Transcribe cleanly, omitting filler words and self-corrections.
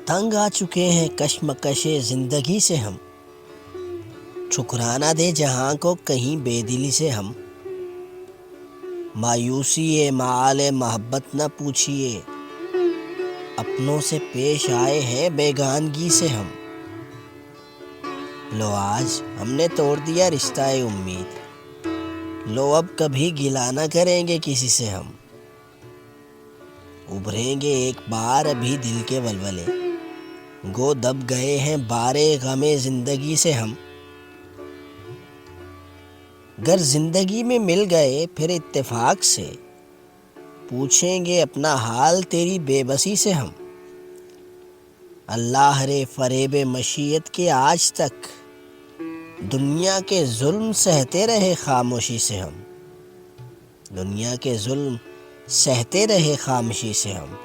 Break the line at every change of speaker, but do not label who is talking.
تنگ آ چکے ہیں کشمکش زندگی سے ہم، ٹھکرانا دے جہاں کو کہیں بے دلی سے ہم، مایوسی معال محبت نہ پوچھیے، اپنوں سے پیش آئے ہیں بیگانگی سے ہم، لو آج ہم نے توڑ دیا رشتہ امید، لو اب کبھی گلہ نہ کریں گے کسی سے ہم، ابھریں گے ایک بار ابھی دل کے ولولے، گو دب گئے ہیں بارے غم زندگی سے ہم، گر زندگی میں مل گئے پھر اتفاق سے، پوچھیں گے اپنا حال تیری بے بسی سے ہم، اللہ رے فریب مشیت کے آج تک دنیا کے ظلم سہتے رہے خاموشی سے ہم، دنیا کے ظلم سہتے رہے خاموشی سے ہم۔